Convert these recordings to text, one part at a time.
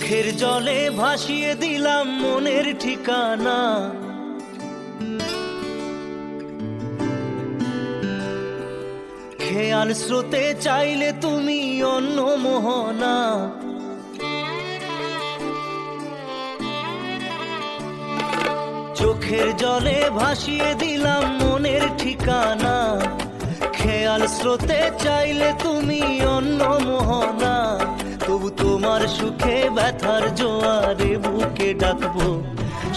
চোখের জলে ভাসিয়ে দিলাম মনের ঠিকানা। খেয়াল স্রোতে চাইলে তুমি অন্য মোহনা। চোখের জলে ভাসিয়ে দিলাম মনের ঠিকানা। খেয়াল স্রোতে চাইলে তুমি অন্য মোহনা। তবু তোমার সুখে ব্যথার জোয়ারে বুকে ডাকবো,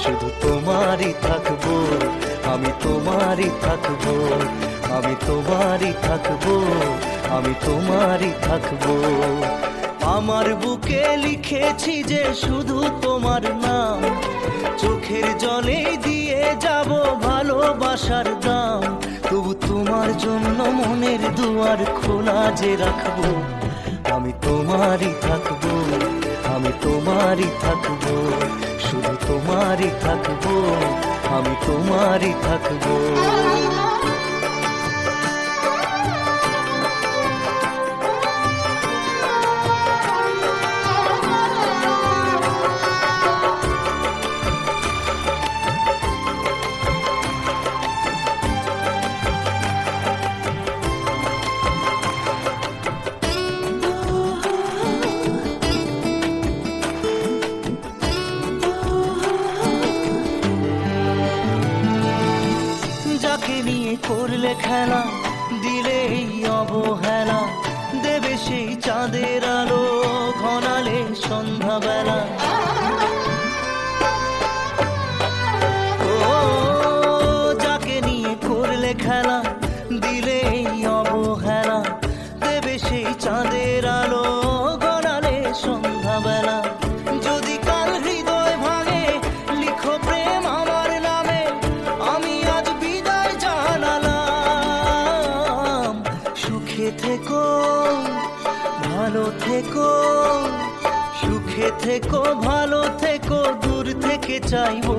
শুধু তোমারই থাকবো, আমি তোমারই থাকবো, আমি তোমারই থাকবো, আমি তোমারই থাকবো। আমার বুকে লিখেছি যে শুধু তোমার নাম, চোখের জলে দিয়ে যাব ভালোবাসার দাম। তবু তোমার জন্য মনের দুয়ার খোলা যে রাখবো, আমি তোমারই থাকবো, আমি তোমারই থাকবো, শুধু তোমারই থাকবো, আমি তোমারই থাকবো। যাকে নিয়ে করলে খেলা, দিলে এই অবহেলা, দেবে সেই চাঁদের আলো ঘনালে সন্ধ্যাবেলা। ও যাকে নিয়ে করলে খেলা, দিলে এই অবহেলা, দেবে সেই চাঁদের আলো ঘনালে সন্ধ্যাবেলা। যদি কাল হৃদয় ভাঙে লিখো প্রেম আমার নামে, আমি আজ বিদায় জানালাম। সুখে থেকো, ভালো থেকো, সুখে থেকো, ভালো থেকো, দূর থেকে চাইবো।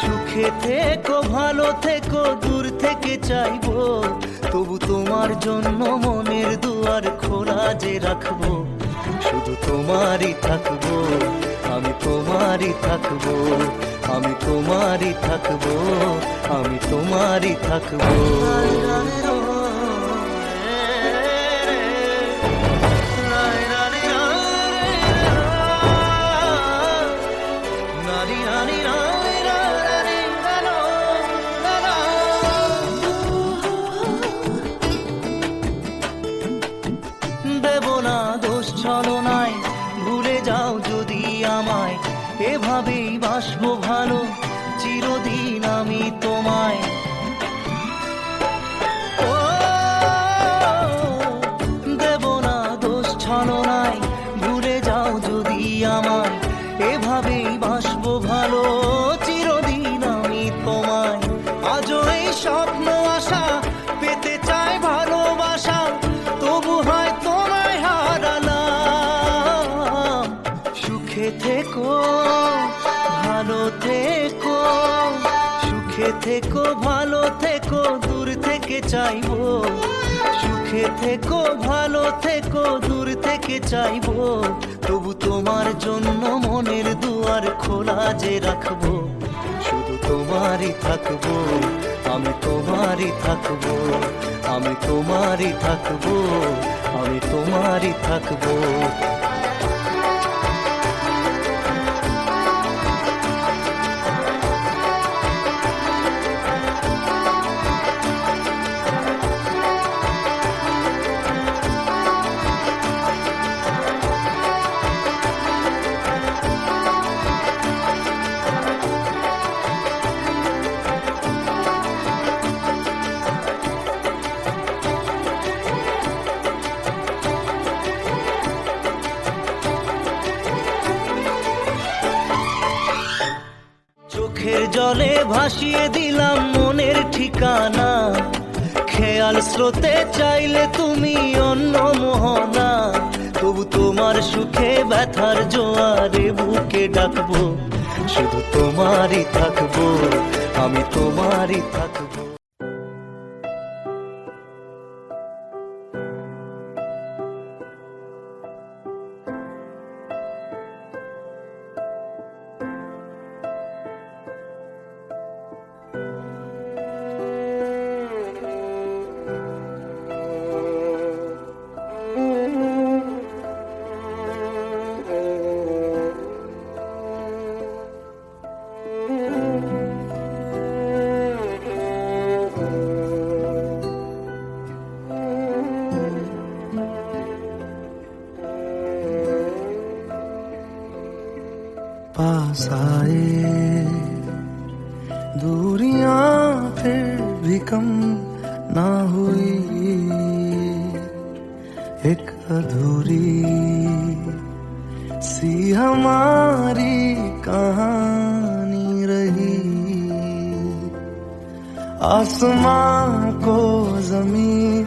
সুখে থেকো, ভালো থেকো, দূর থেকে চাইবো। তবু তোমার জন্য মনের দুয়ার খোলা যে রাখবো, শুধু তোমারই থাকবো, আমি তোমারই থাকবো, আমি তোমারই থাকবো, আমি তোমারই থাকবো। দেব না দোষ ছলনায়, ভুলে যাও যদি আমায়, এভাবেই বাসবো ভালো চিরদিন আমি তোমায়। ও দেব না দোষ ছলনায়, ভুলে যাও যদি আমায়, এভাবেই বাসবো ভালো চিরদিন আমি তোমায়। আজও এই স্বপ্ন আশা পেতে চাই ভালোবাসা, তবু হয় তোমায় হারালাম। সুখে থেকো, ভালো থেকো, সুখে থেকো, ভালো থেকো, দূর থেকে চাইবো। সুখে থেকো, ভালো থেকো, দূর থেকে চাইবো। তবু তোমার জন্য মনের দুয়ার খোলা যে রাখবো, শুধু তোমারই থাকবো, আমি তোমারই থাকবো, আমি তোমারই থাকবো, আমি তোমারই থাকবো। চোখের জলে ভাসিয়ে দিলাম মনের ঠিকানা। খেয়াল স্রোতে চাইলে তুমি অন্য মোহনা। তবু তোমার সুখে ব্যথার জোয়ারে বুকে ডাকবো, শুধু তোমারই থাকবো, আমি তোমারই থাকবো। पास आए, दूरियां फिर भी कम ना हुई, एक अधूरी सी हमारी कहानी रही। आसमां को जमीन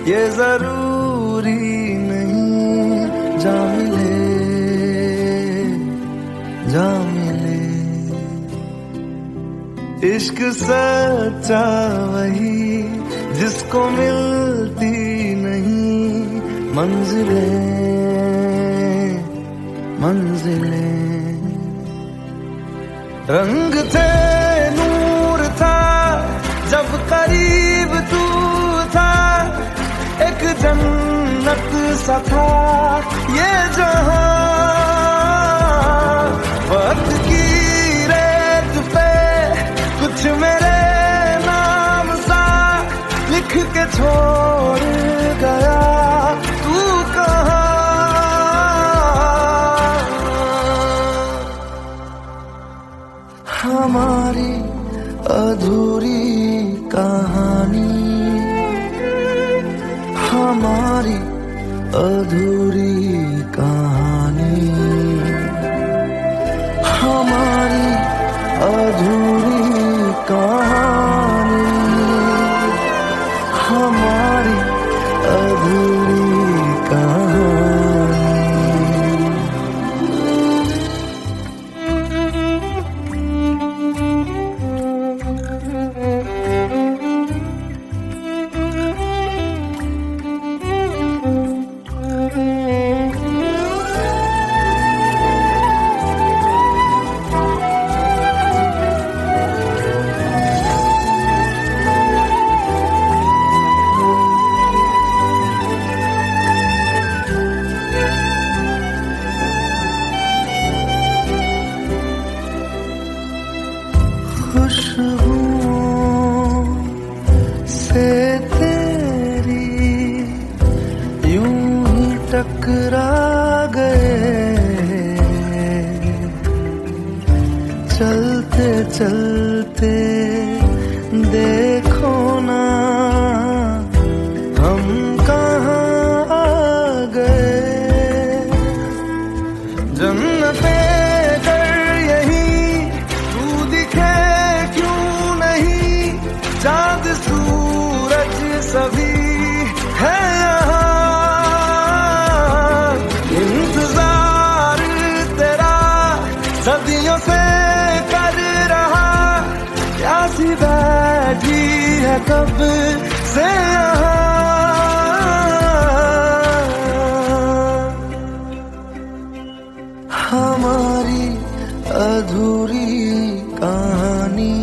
ये जरूरी नहीं, जा मिले जा मिले। इश्क सच्चा वही जिसको मिलती नहीं मंजिलें मंजिलें। रंग थे नूर था जब करीब तू था, एक जन्नत सा था ये जहां। वक्त की रेत पे कुछ मेरे नाम सा लिख के छोड़ गया तू कहाँ। हमारी अधूरी कहानी, हमारी अधूरी कहानी, हमारी अधूरी कहानी, हमारी अधूरी कहानी। खुशबुओं से तेरी यूं ही टकरा गए, चलते चलते देखो ना हम कहाँ आ गए। जन्नते चाँद सूरज सभी है यहाँ, इंतजार तेरा सदियों से कर रहा, प्यासी बैठी है कब से यहाँ। हमारी अधूरी कहानी,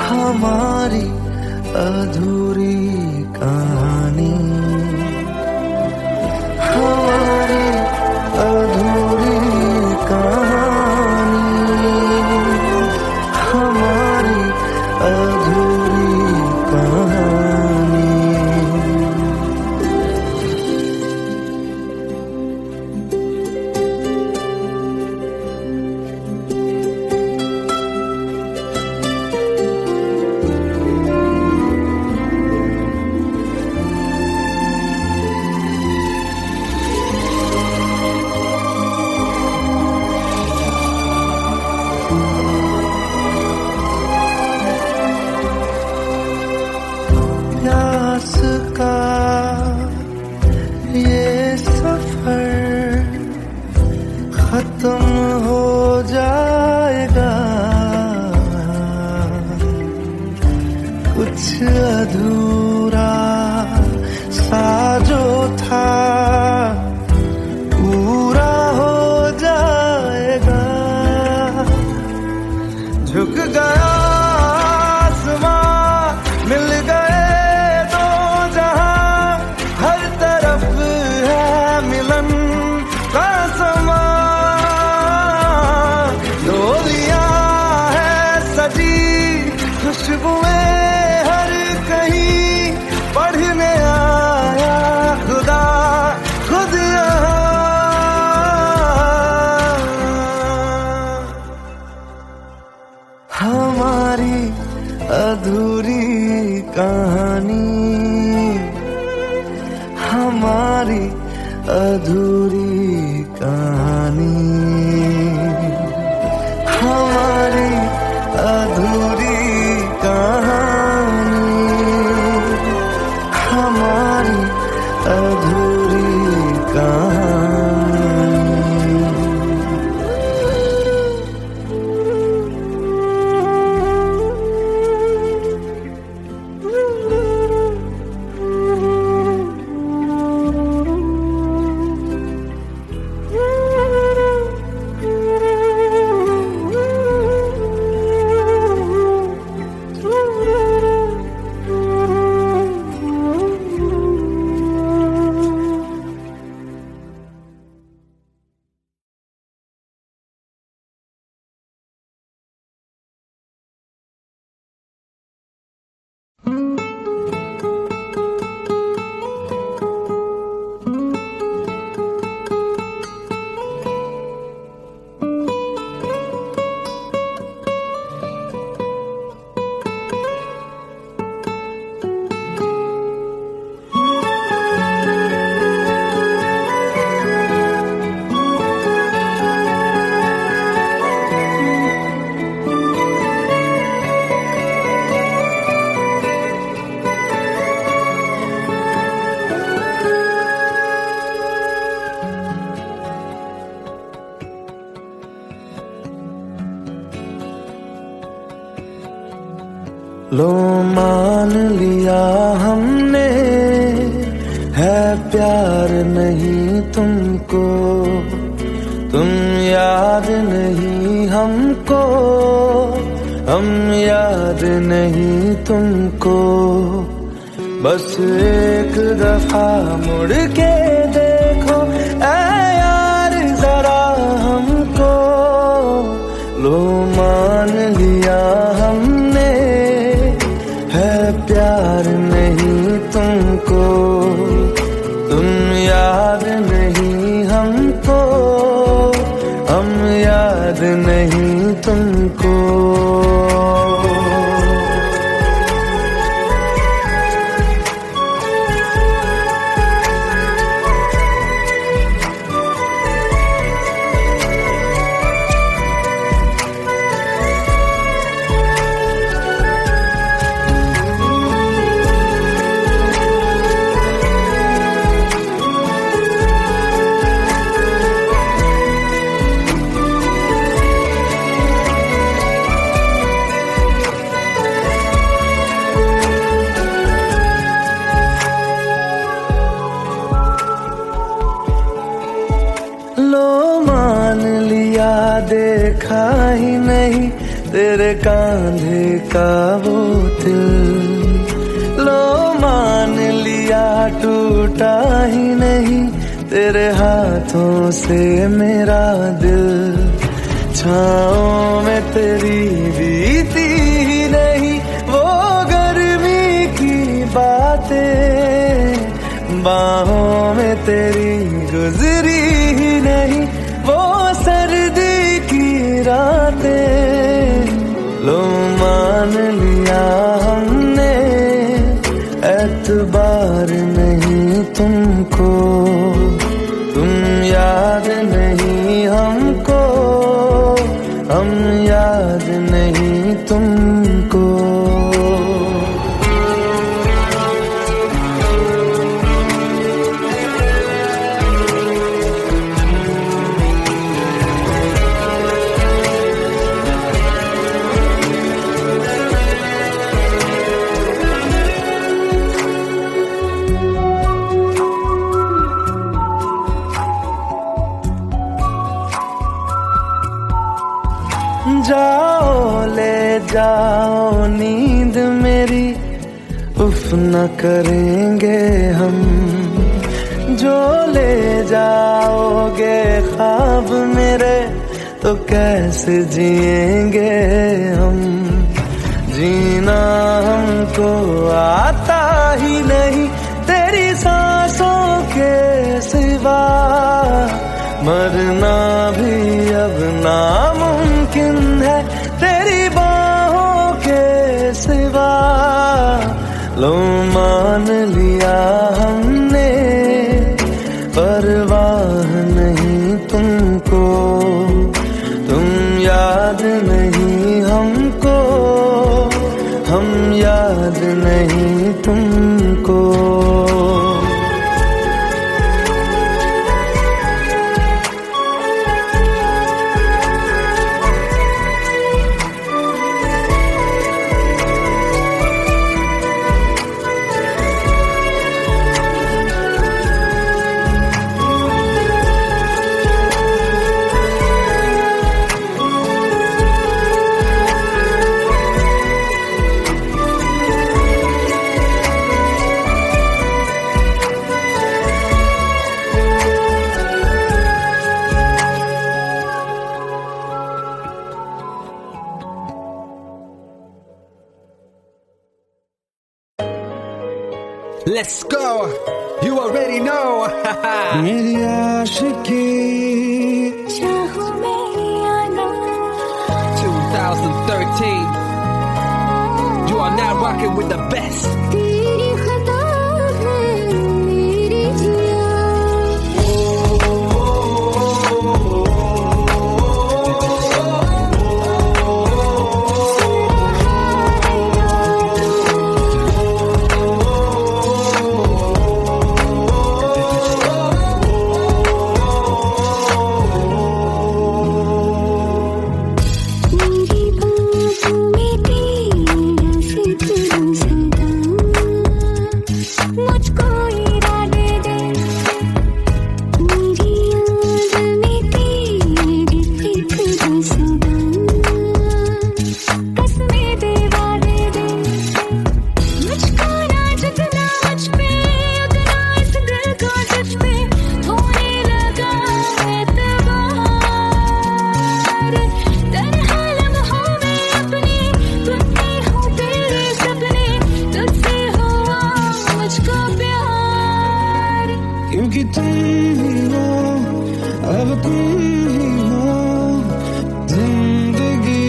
हमारी अधूरी कहानी, हमारी अधूरी कहानी, हमारी अधूरी कहानी। हमारी अधूरी कहानी, हमारी अधूरी कहानी, हमारी अधूरी कहानी। लो मान लिया हमने है प्यार नहीं तुमको, तुम याद नहीं हमको, हम याद नहीं तुमको। बस एक दफा मुड़ के देखो ऐ यार जरा हमको। लो मान लिया हमने है प्यार नहीं तुमको, तुम याद नहीं हमको, हम याद नहीं तुमको। लो मान लिया देखा ही नहीं तेरे कांधे का वो दिल। लो मान लिया टूटा ही नहीं तेरे हाथों से मेरा दिल। छाँव में तेरी बीती ही नहीं वो गर्मी की बातें, बाहों में तेरी गुजरी ही नहीं वो सर्दी की रातें। लो मान लिया हमने एतबार नहीं तुमको, तुम याद नहीं हमको, हम याद नहीं तुमको। जाओ ले जाओ नींद मेरी, उफ न करेंगे हम। जो ले जाओगे ख्वाब मेरे तो कैसे जिएंगे हम। जीना हमको आता ही नहीं तेरी सांसों के सिवा, मरना भी अब नामुमकिन है तेरी बाहों के सिवा। लो मान लिया हमने Let's go. You already know. मेरी आशिकी चाहूं मैं या ना 2013. You are now rocking with the best. तेरी खता है मेरी जिया मेरी बातों में तेरा फिक्र सदा मुझको इरादे दे मेरी याद में तेरी फिक्र सदा कसमें दे वादे दे मुझको ना जितना मुझ पे उतना इस दिल को तुझ पे होने लगा एतबार तन्हा लम्हों में अपनी बुनती हूँ तेरे सपने तुझसे हुआ मुझको प्यार क्योंकि तुम ही हो अब तुम ही हो जिंदगी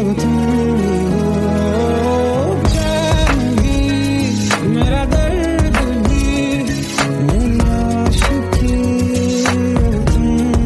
अब तुम ही हो चैन भी मेरा दर्द भी मेरी आशिकी अब तुम ही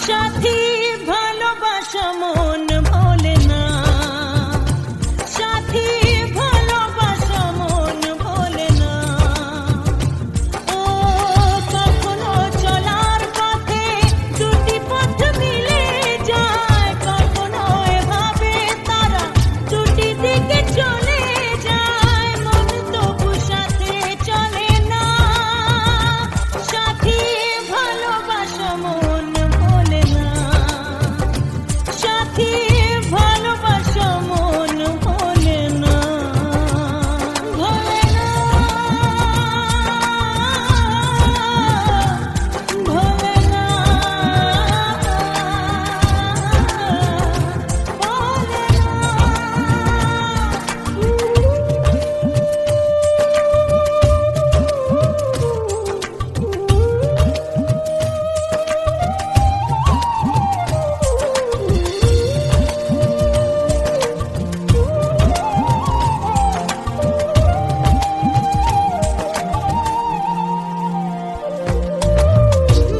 সাথী ভালোবাসা মন ভোলে না, সাথী ভালোবাসা মন ভোলে না। ও কখনো চলার পথে দুটি পথ মিলে যায়, কখনো এভাবে তারা দুটি দিকে চলে যায়, মন তবু সাথে চলে না। সাথী ভালোবাসা মন ভোলে না, সাথী ভালোবাসা মন ভোলে না, ভোলে না, ভোলে না,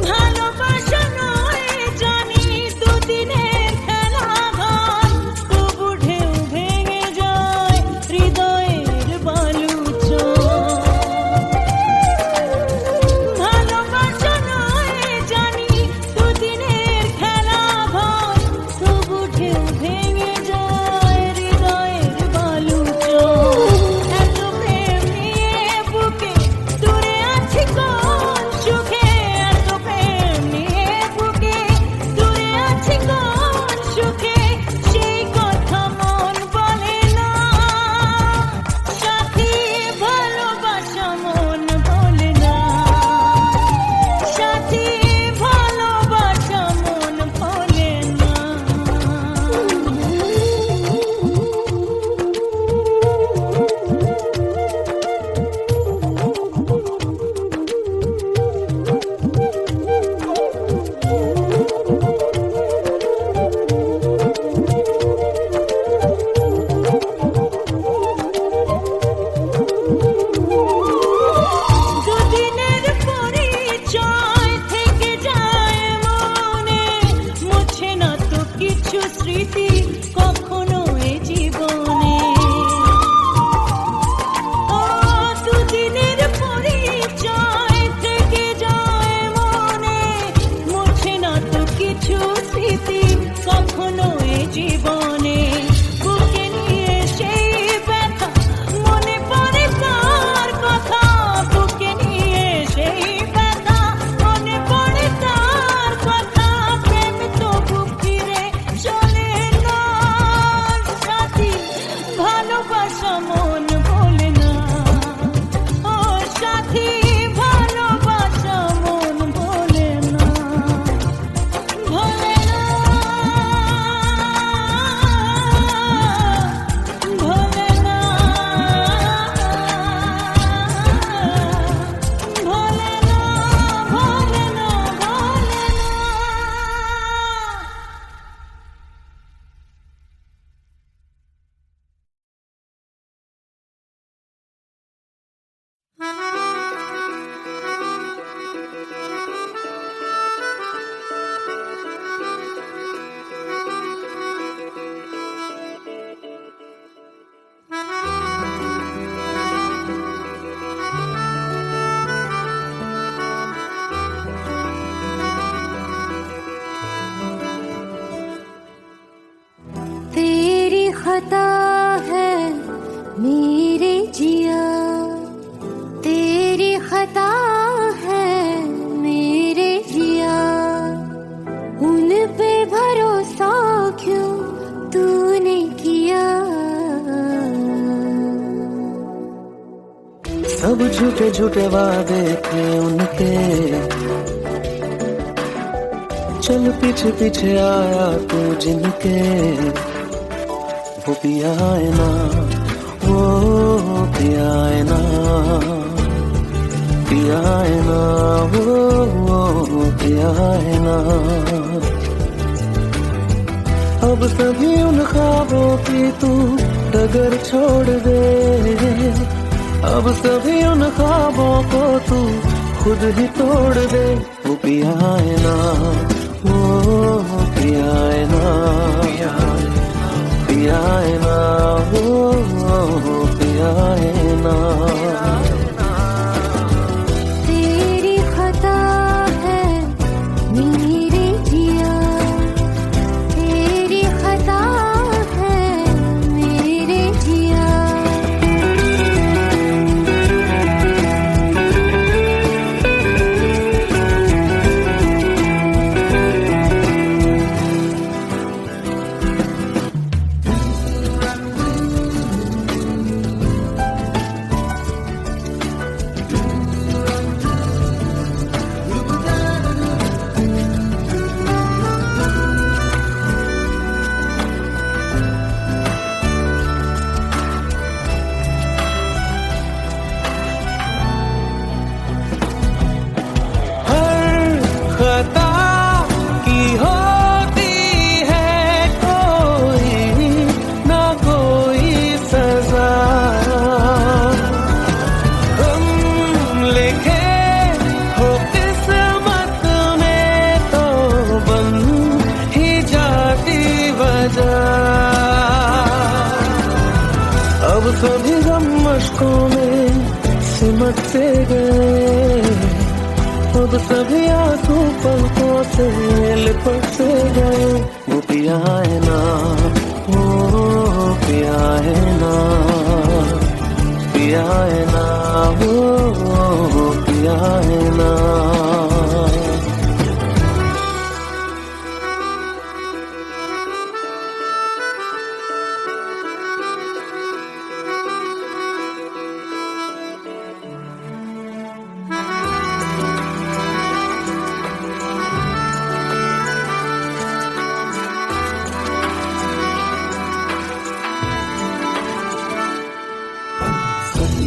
ভালোবাসা নয় জানি দুদিনের খেলা ঘর, তবু ঢেউ ভেঙে যায় হৃদয়ের বালুচর। ভালোবাসা নয় জানি দুদিনের খেলা ঘর, তবু ঢেউ ভেঙে যায় হৃদয়ের বালুচর। এত প্রেম নিয়ে বুকে দূরে আছি কোন সুখে, এত প্রেম নিয়ে বুকে দূরে আছি কোন সুখে, সেই কথা মন বলে না। সাথী ভালোবাসা মন ভোলে না, সাথী ভালোবাসা মন ভোলে না। দুদিনের পরিচয় থেকে যায় মনে, মুছে না তো কিছু স্মৃতি কখনো এ জীবনে। ও দুদিনের পরিচয় থেকে যায় মনে, মুছে না তো কিছু স্মৃতি কখনো এ জীবনে। বুকে নিয়ে সেই ব্যথা মনে পড়ে তার কথা, বুকে নিয়ে সেই ব্যথা মনে পড়ে তার কথা, প্রেম তবু ফিরে চলে না। সাথী ভালোবাসা মন ভোলে না, ও সাথী ভালোবাসা মন ভোলে না, ভোলে না, ভোলে না, ভোলে না, ভোলে না, ভোলে না। तेरी खता है मेरे जिया, तेरी खता है मेरे जिया, उन पे भरोसा क्यों तूने किया। सब झूठे झूठे वादे थे उनके, चल पीछे पीछे आया तू जिनके, वो पिया है ना, वो पिया है ना, पिया है ना, वो पिया है ना। अब सभी उन ख्वाबों की तू डगर छोड़ दे, अब सभी उन ख्वाबों को तू खुद ही तोड़ दे। वो पिया है ना, वो पिया है ना, पिया है ना, वो पिया है ना। तेरी खता है मेरे जिया, तेरी खता है मेरे जिया। खता की होती है कोई ना कोई सजा, हम लिखे हो किस्मत में तो बन ही जाती वजह। अब सभी गम मशकों में सिमट से गए, अब सभी आंसू पलकों से लिपट से गए। वो पिया है ना, वो पिया है ना, पिया है ना, वो पिया है ना।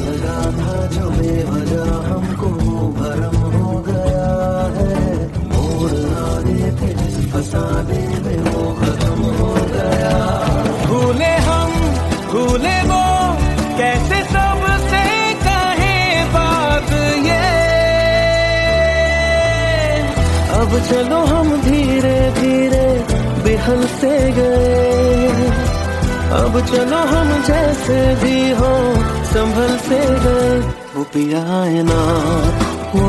लगा था जो बेवजह हमको भरम हो गया है, मोड़ आगे थे जिस फसाने में वो खत्म हो गया। भूले हम भूले वो कैसे सबसे कहे बात ये, अब चलो हम धीरे धीरे बिहल से गए, अब चलो हम जैसे भी हो संभल से गए। वो पिया है ना, वो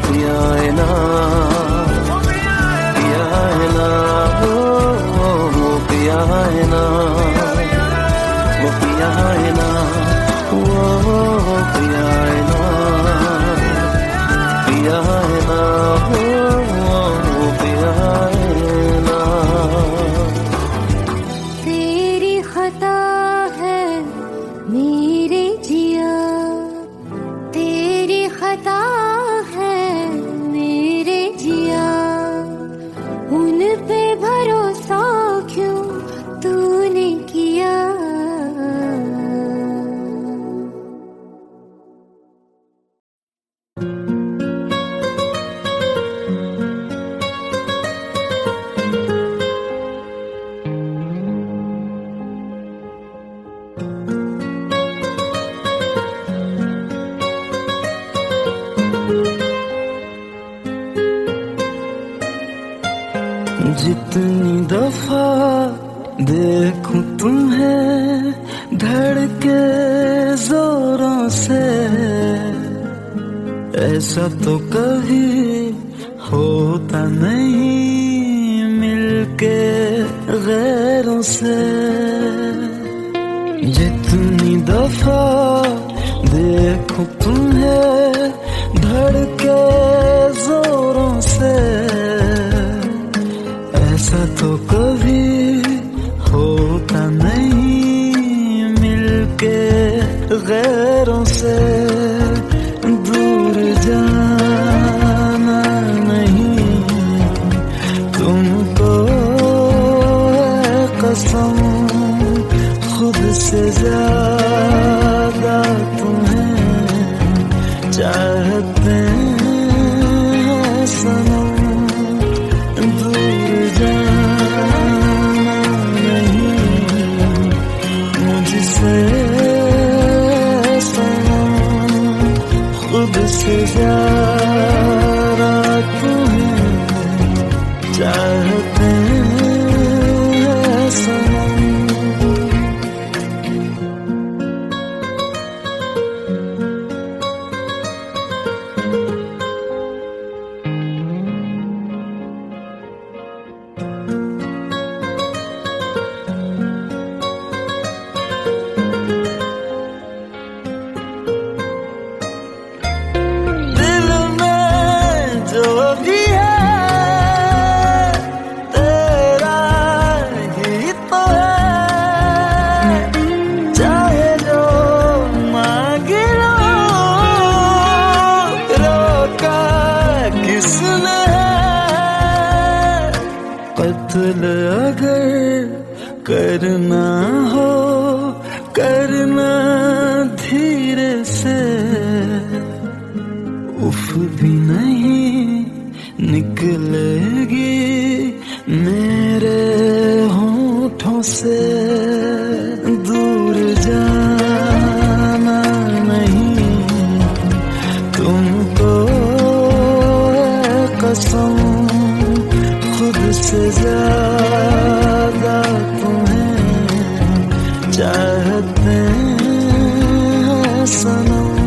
पिया है ना, पिया है ना, वो पिया है ना, वो पिया है ना, वो पिया है ना, पिया है ना, वो पिया है ना। तेरी खता है मेरे जिया, तेरी खता है मेरे जिया। उन पे भरोसा क्यों तूने किया। जितनी दफा देखूं तुम्हें धड़के जोरों से, ऐसा तो कभी होता नहीं मिलके गैरों से। जितनी दफा देखूं तुम्हें धड़के जोरों से, ऐसा तो कभी होता नहीं मिलके गैरों से। दूर जाना नहीं से ज्यादा तुम्हें चाहते हैं सनम, दूर जाना नहीं मुझसे सनम, खुद से ज्यादा तुम्हें चाहते हैं सनम। दिल में जो भी है तेरा ही तो है, चाहे जो मांग लो, रोका किसने है। कत्ल अगर करना हो करना धीरे से, उफ भी नहीं निकलेगी मेरे होठों से, दूर जाना नहीं तुमको कसम, खुद से ज्यादा तुम्हें चाहते हैं सनम,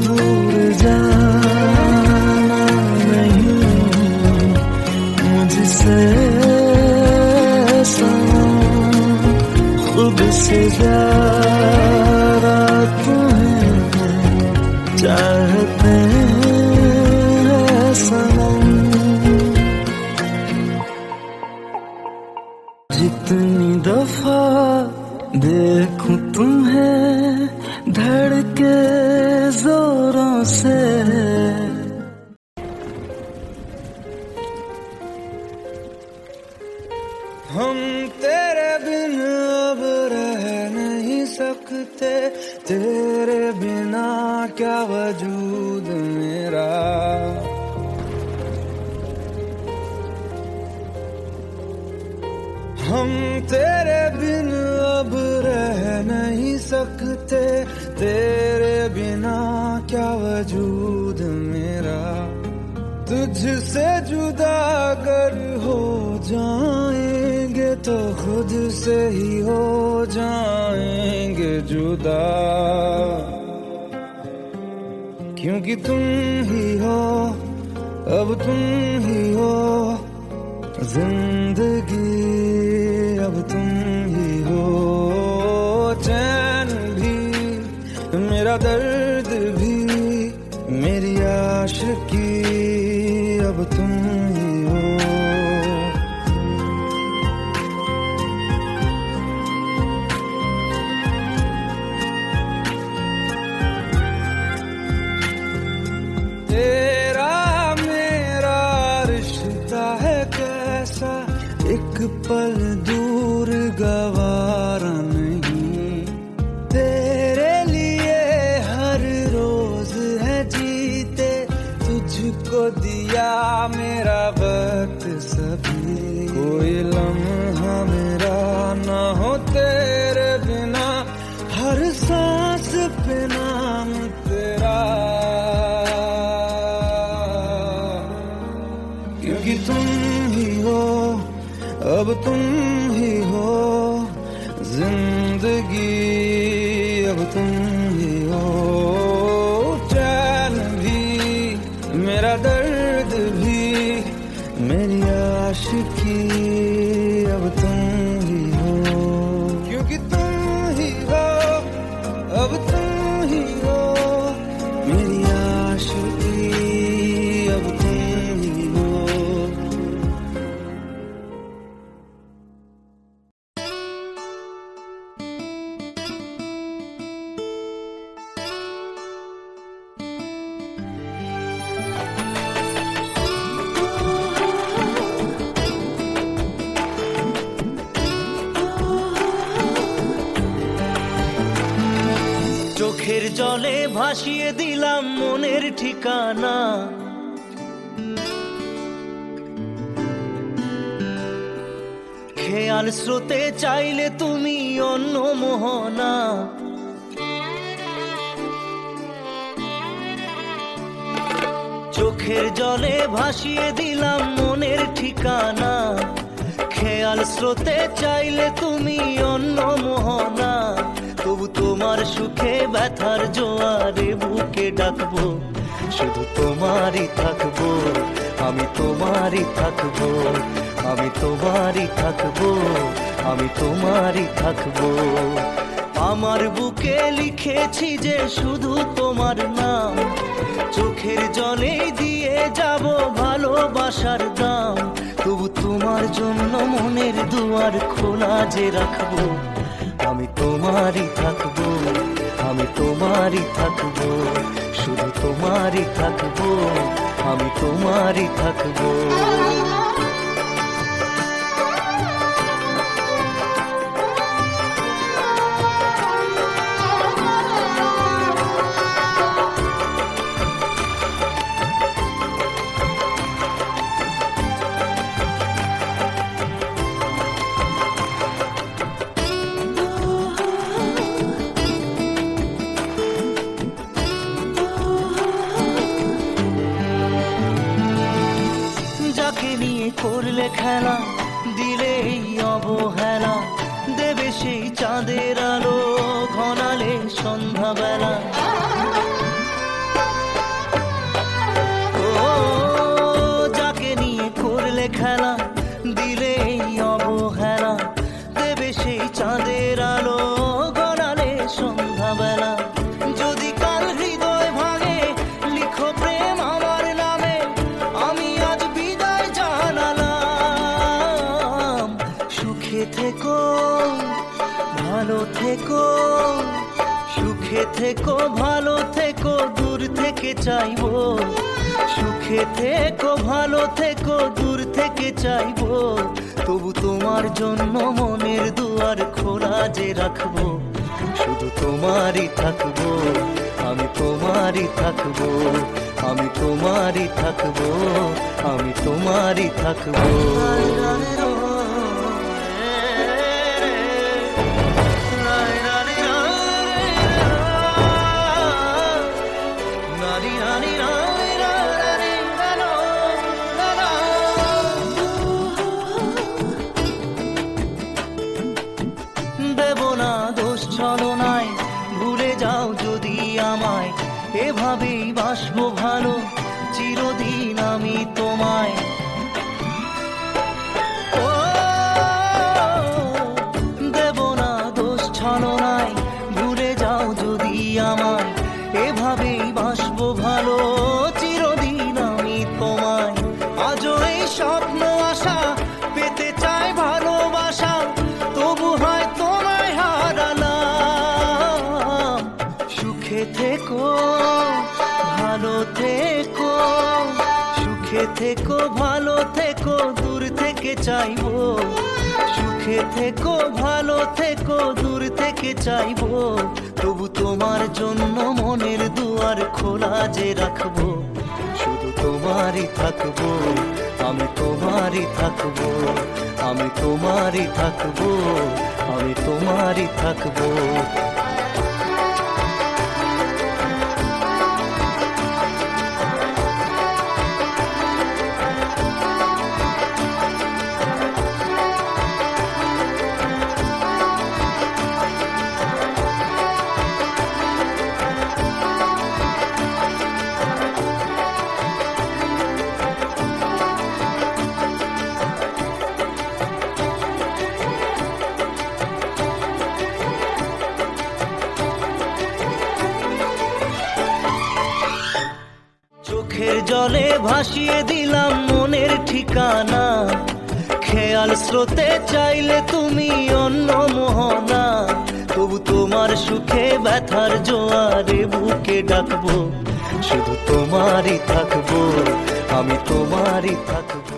दूर जाना नहीं मुझसे सनम, खुद से ज्यादा तुम्हें चाहते हैं सनम। जितनी दफा देखूं तुम्हें धड़के जोरों से, हम तेरे बिन अब रह नहीं सकते, तेरे बिना क्या वजूद मेरा। हम तेरे बिन अब रह नहीं सकते, तेरे बिना क्या वजूद मेरा। तुझसे जुदा अगर हो जाएंगे तो खुद से ही हो जाएंगे जुदा, क्योंकि तुम ही हो अब तुम ही हो जिंदगी, अब तुम ही हो चैन भी, मेरा दर्द भी, मेरी आशिकी, अब तुम ही हो। तेरा मेरा रिश्ता है कैसा, एक पल दूर गवारा नहीं, तेरे लिए हर रोज है जीते, तुझको दिया मेरा वक्त सभी, कोई लम्हा मेरा ना हो तेरे बिना, हर सांस पे नाम तेरा, क्योंकि तुम ही हो अब तुम ही हो जिंदगी, अब तुम ही हो चैन भी, मेरा दर्द भी, मेरी आशिकी, अब तुम ही हो, क्योंकि तुम ही हो अब तुम ही हो मेरी आशिकी, अब तुम ही हो। চোখের জলে ভাসিয়ে দিলাম মনের ঠিকানা, খেয়াল স্রোতে চাইলে তুমি অন্য মোহনা। চোখের জলে ভাসিয়ে দিলাম মনের ঠিকানা, খেয়াল স্রোতে চাইলে তুমি অন্য মোহনা। তবু তোমার সুখে ব্যথার জোয়ারে বুকে ডাকবো, শুধু তোমারই থাকবো, আমি তোমারই থাকবো, আমি তোমারই থাকবো, আমি তোমারই থাকবো। আমার বুকে লিখেছি যে শুধু তোমার নাম, চোখের জলে দিয়ে যাব ভালোবাসার দাম। তবু তোমার জন্য মনের দুয়ার খোলা যে রাখবো, আমি তোমারই থাকবো, আমি তোমারই থাকবো, শুধু তোমারই থাকবো, আমি তোমারই থাকবো। যাকে নিয়ে করলে খেলা, দিলে এই অবহেলা, দেবে সেই চাঁদের আলো ঘনালে সন্ধ্যাবেলা। ও যাকে নিয়ে করলে খেলা, দিলে এই অবহেলা, দেবে সেই চাঁদের আলো ঘনালে সন্ধ্যাবেলা। যদি কাল হৃদয় ভাঙে লিখো প্রেম আমার নামে, আমি আজ বিদায় জানালাম। সুখে থেকো ভালো থেকো, সুখে থেকো ভালো থেকো, দূর থেকে চাইবো। সুখে থেকো ভালো থেকো, দূর থেকে চাইবো। তবু তোমার জন্য মনের দুয়ার খোলা যে রাখবো, শুধু তোমারই থাকবো, আমি তোমারই থাকবো, আমি তোমারই থাকবো, আমি তোমারই থাকবো। দেব না দোষ ছলনায়, ভুলে যাও যদি আমায়, এভাবেই বাসবো ভালো চিরদিন আমি তোমায়। ও দেব না দোষ ছলনায়, ভুলে যাও যদি আমায়, এভাবেই বাসবো ভালো চিরদিন আমি তোমায়। আজও এই স্বপ্ন আশা পেতে চাই ভালোবাসা, তবু হয় তোমায় হারালাম। সুখে থেকো ভালো থেকো, সুখে থেকো ভালো থেকো, দূর থেকে চাইবো। সুখে থেকো ভালো থেকো, দূর থেকে চাইবো। তবু তোমার জন্য মনের দুয়ার খোলা যে রাখবো, শুধু তোমারই থাকবো, আমি তোমারই থাকবো, আমি তোমারই থাকবো, আমি তোমারই থাকবো। চোখের জলে ভাসিয়ে দিলাম মনের ঠিকানা, খেয়াল স্রোতে চাইলে তুমি অন্য মোহনা। তবু তোমার সুখে ব্যথার জোয়ারে বুকে ডাকবো, শুধু তোমারই থাকবো, আমি তোমারই থাকবো।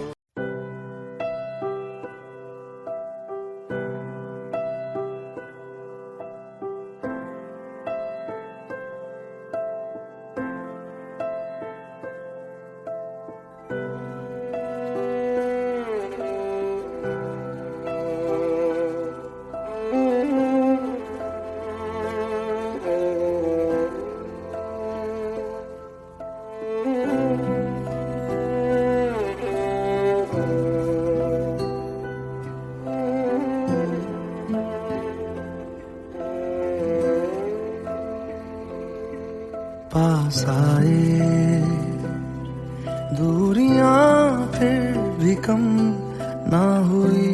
पास आए, दूरियां फिर भी कम ना हुई,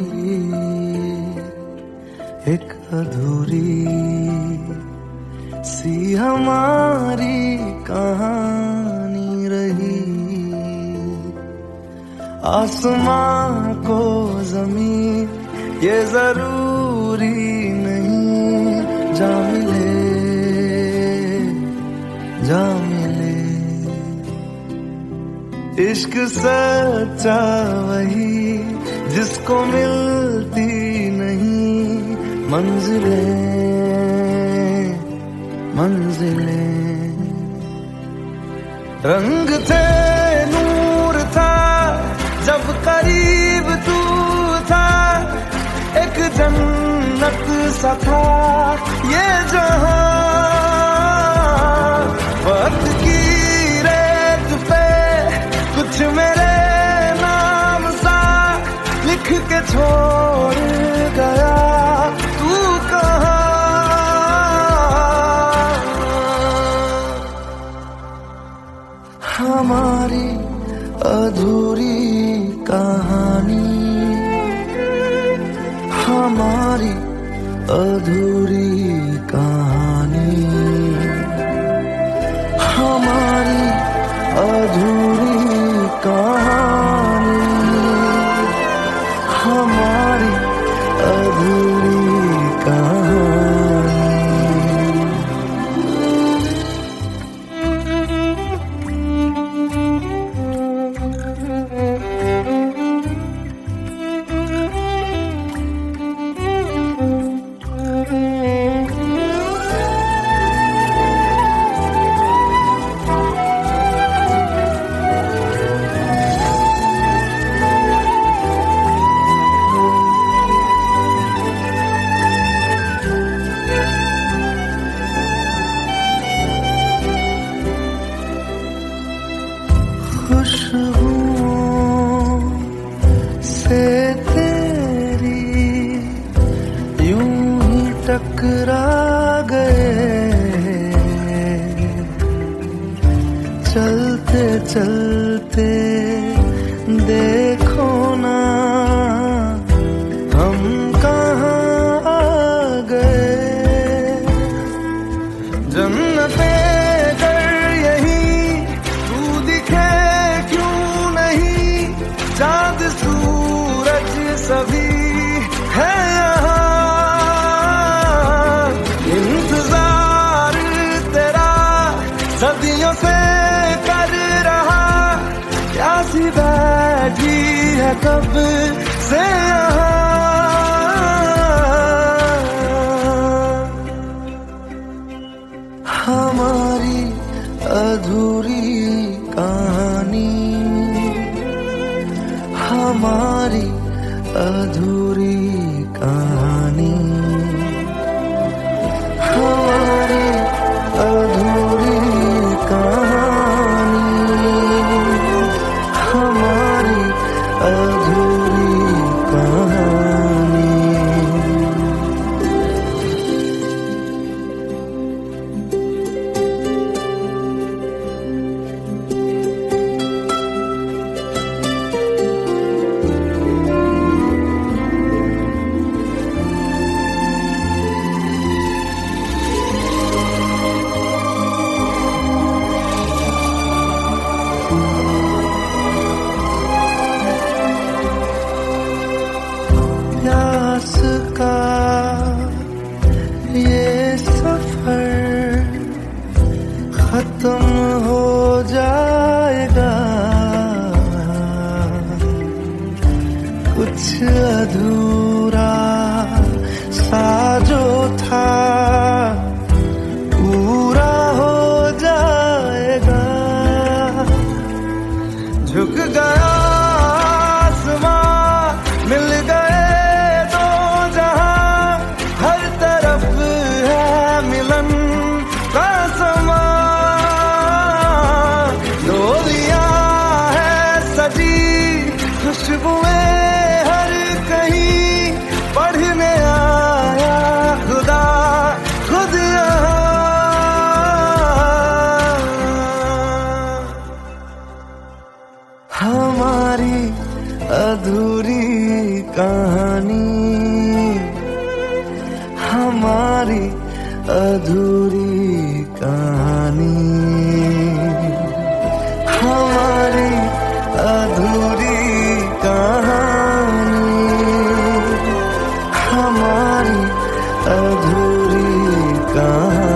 एक अधूरी सी हमारी कहानी रही। आसमां को जमीन ये जरूरी नहीं, जा मिले जा मिले। इश्क सच्चा वही जिसको मिलती नहीं मंजिलें मंजिलें। रंग थे नूर था जब करीब तू था, एक जन्नत सा था ये जहां। वक्त की रेत पे कुछ मेरे नाम सा लिख के छोड़ गया, तू कहाँ? हमारी अधूरी कहानी, हमारी अधूरी कहानी, हमारी अधूरी कहानी, हमारी अधूरी कहानी। खुशबुओं से तेरी यूं ही टकरा गए, चलते चलते देखो ना हम कहाँ आ गए। जन्नते चाँद सूरज सभी है यहाँ, इंतजार तेरा सदियों से कर रहा, प्यासी बैठी हमारी अधूरी कहानी, हमारी अधूरी कहानी, हमारी अधूरी कहानी।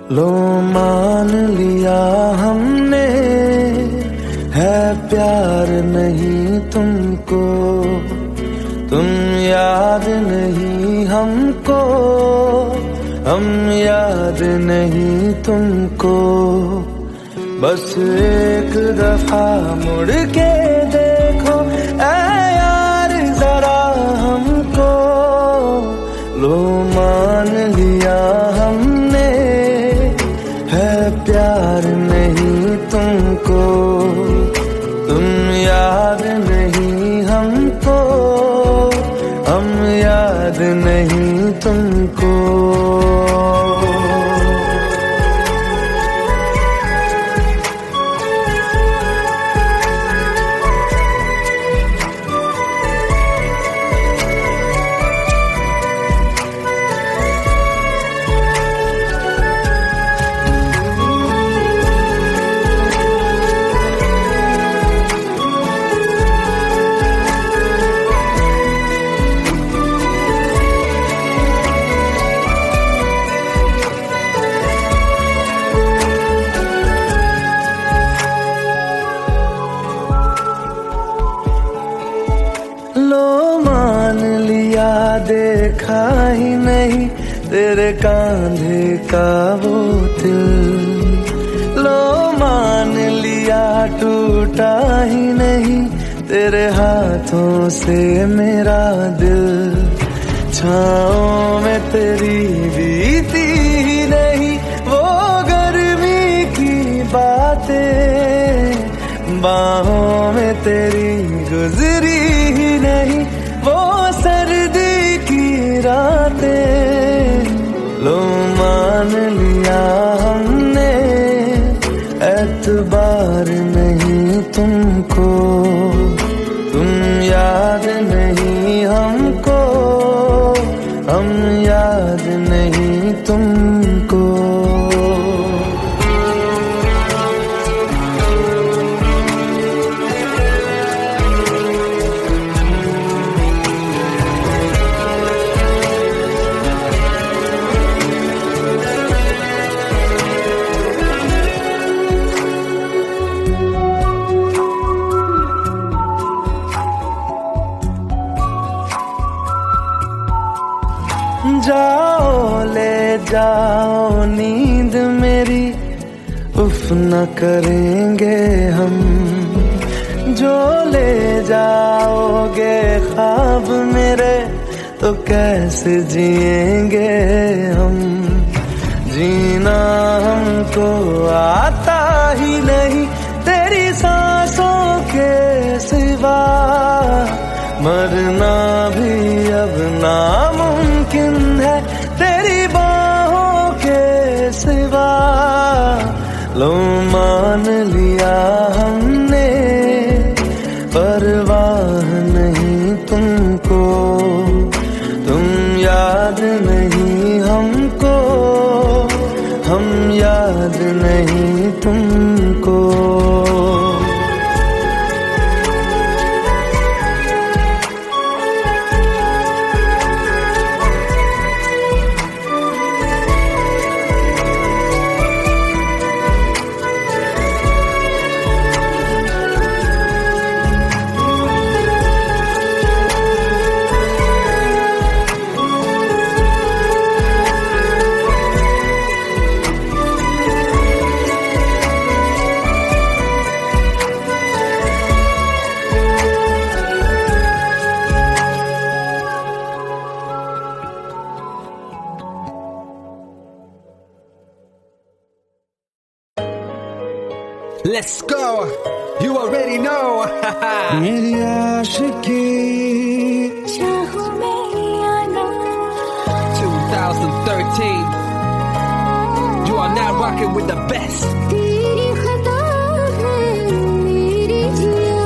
लो मान लिया हमने, है प्यार नहीं तुमको, तुम याद नहीं हमको, हम याद नहीं तुमको। बस एक दफा मुड़ के देखो ऐ यार जरा हमको। लो मान लिया हमने, है प्यार नहीं तुमको, तुम याद नहीं हमको, हम याद नहीं तुमको। लो मान लिया देखा ही नहीं तेरे कांधे का वो दिल। लो मान लिया टूटा ही नहीं तेरे हाथों से मेरा दिल। छाँव में तेरी बीती ही नहीं वो गर्मी की बातें, बाहों में तेरी गुजरी ही नहीं वो सर्दी की रातें। लो मान लिया हमने, एतबार नहीं तुमको, तुम याद नहीं हमको, हम याद नहीं तुमको। जाओ ले जाओ नींद मेरी, उफ न करेंगे हम। जो ले जाओगे ख्वाब मेरे तो कैसे जिएंगे हम। जीना हमको आता ही नहीं तेरी सांसों के सिवा, मरना भी अब नामुमकिन है तेरी बाहों के सिवा। लो मान लिया हमने, परवाह नहीं तुमको, तुम याद नहीं हमको, हम याद नहीं तुमको। Let's go. You already know. मेरी आशिकी चाहूं मैं या ना 2013. You are now rocking with the best. तेरी खता है मेरी जिया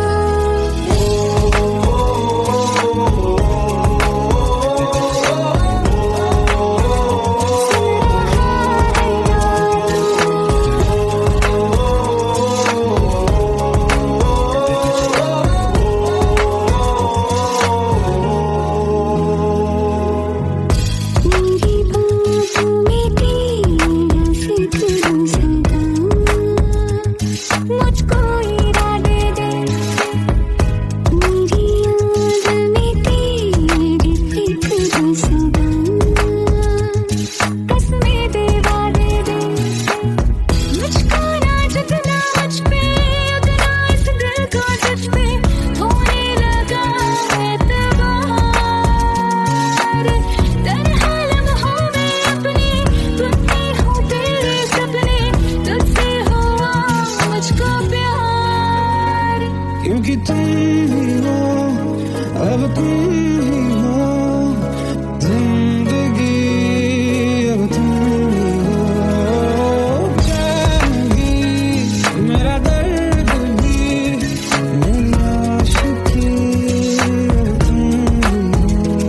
क्योंकि तुम ही हो, अब तुम ही हो, जिंदगी अब तुम ही हो, चैन भी मेरा दर्द भी, मेरी आशिकी अब तुम ही हो।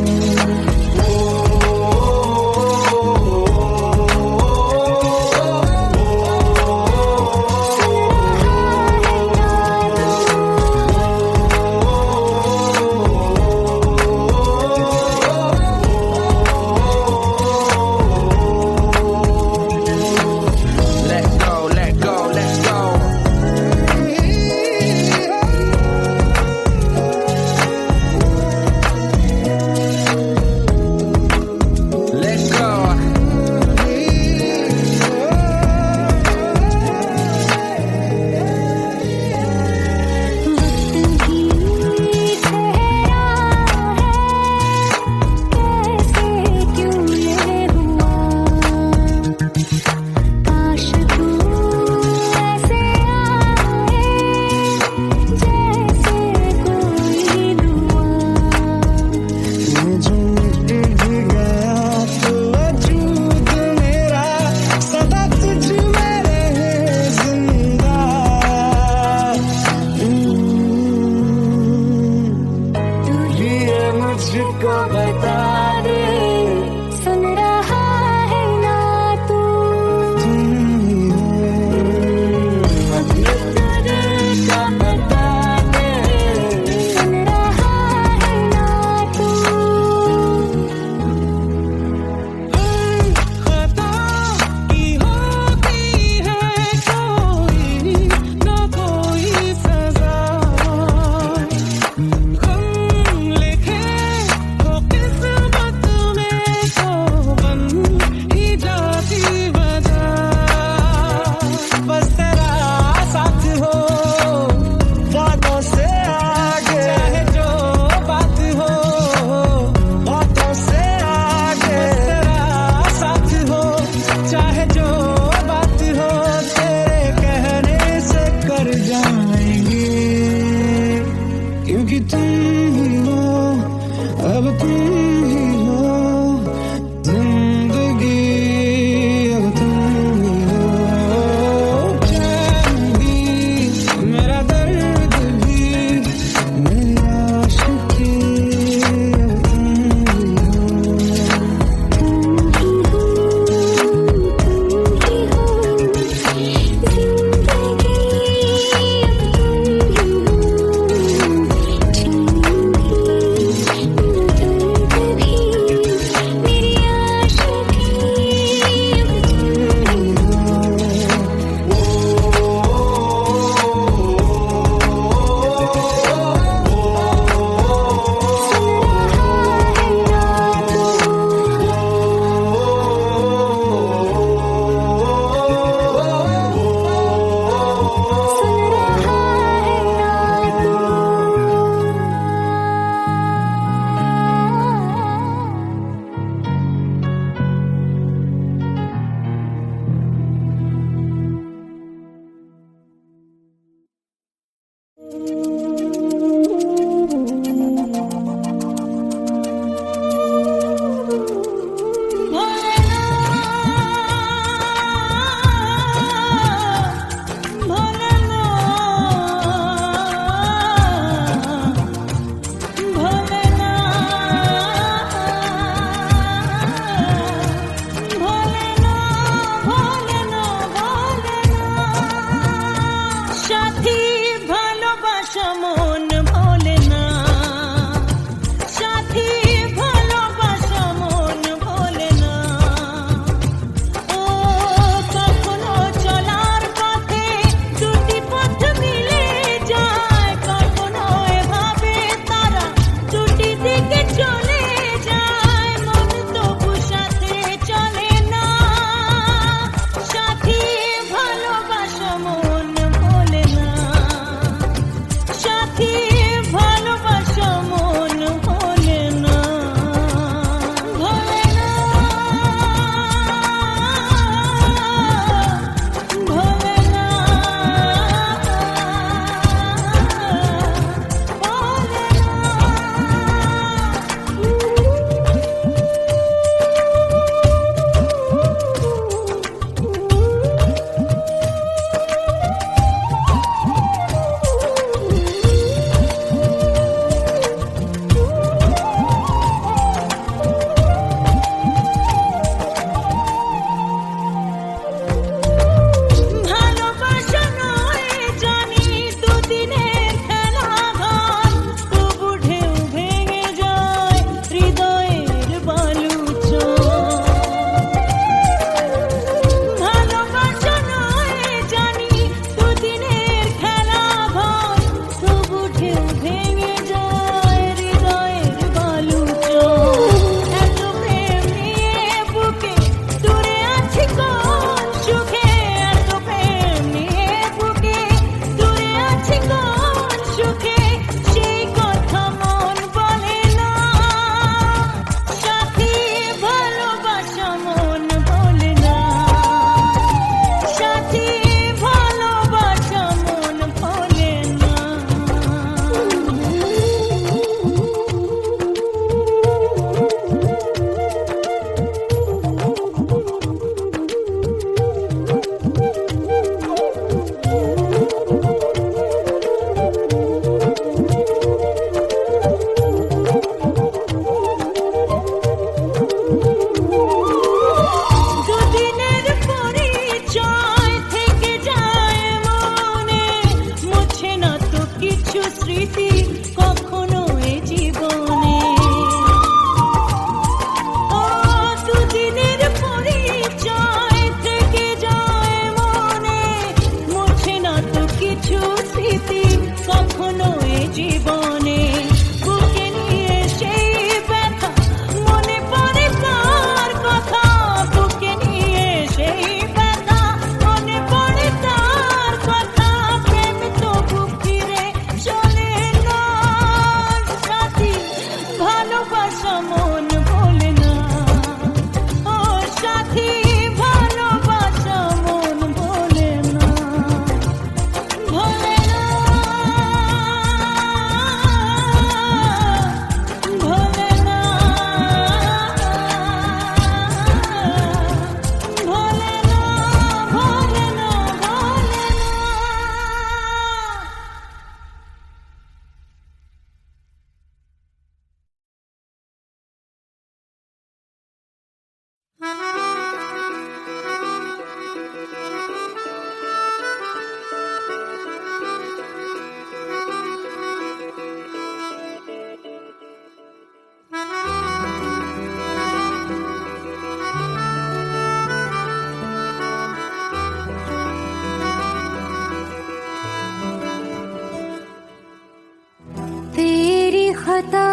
खता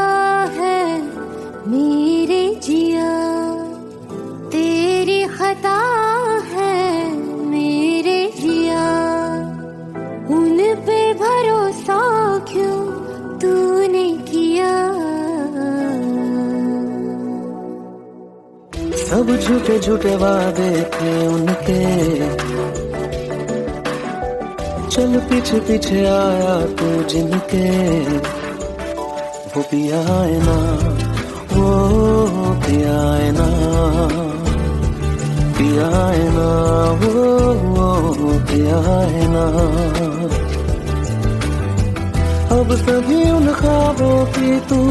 है मेरे जिया, तेरी खता है मेरे जिया, उन पे भरोसा क्यों तूने किया। सब झूठे झूठे वादे थे उनके, चल पीछे पीछे आया तू जिनके, वो पिया है ना, वो पिया है ना, पिया है ना, वो पिया है ना। अब सभी उन ख्वाबों की तू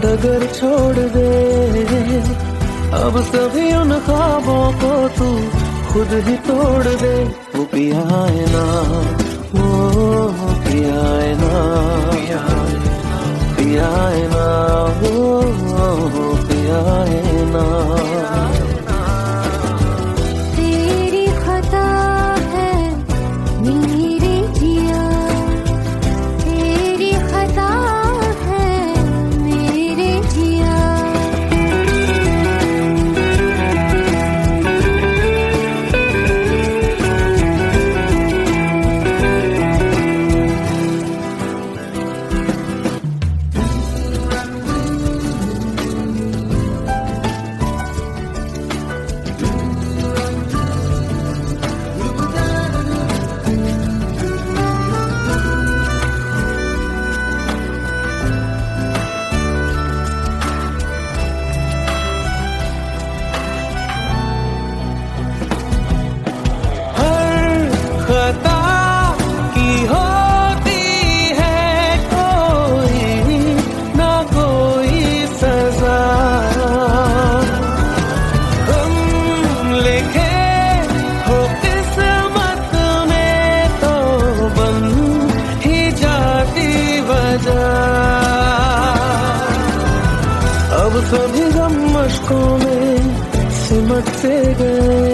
डगर छोड़ दे, अब सभी उन ख्वाबों को तू खुद ही तोड़ दे। वो पिया है ना, वो पिया है ना, पिया है ना, वो पिया है ना। तेरी खता है मेरे जिया, तेरी खता है मेरे जिया। खता की होती है कोई ना कोई सजा, हम लिखे हो किस्मत में तो बन ही जाती वजह। अब सभी गम मशकों में सिमट से गए,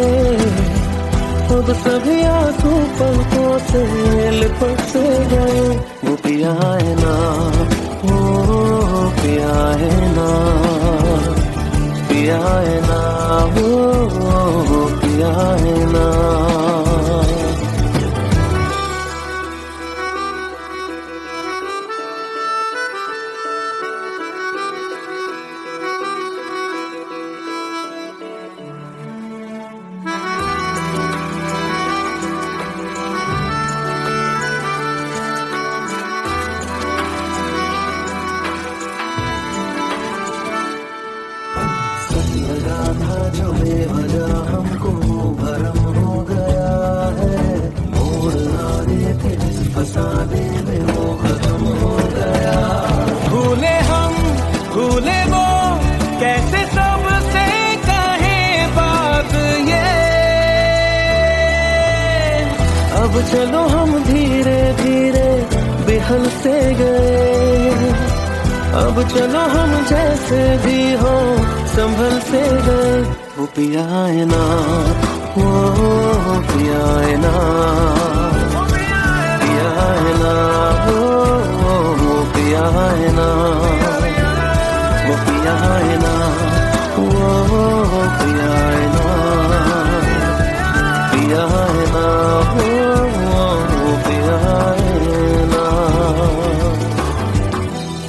अब सभी आंसू पलकों से लिपट से गए। वो पिया है ना, वो पिया है ना, पिया है ना, वो पिया है ना। लगा था जो बेवजह हमको भरम हो गया है, मोड़ आने थे जिस फसाने में वो खत्म हो गया। भूले हम भूले वो कैसे सबसे कहे बात ये, अब चलो हम धीरे धीरे बेहल से गए, अब चलो हम जैसे भी हो संभल से गए। वो पिया है ना, वो पिया है ना, पिया है ना, वो पिया है ना, वो पिया है ना, वो पिया है ना, पिया है ना, वो पिया है ना।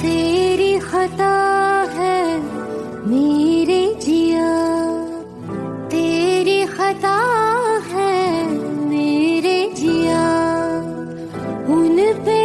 तेरी खता है मेरे जिया, तेरी खता है मेरे जिया, उन पे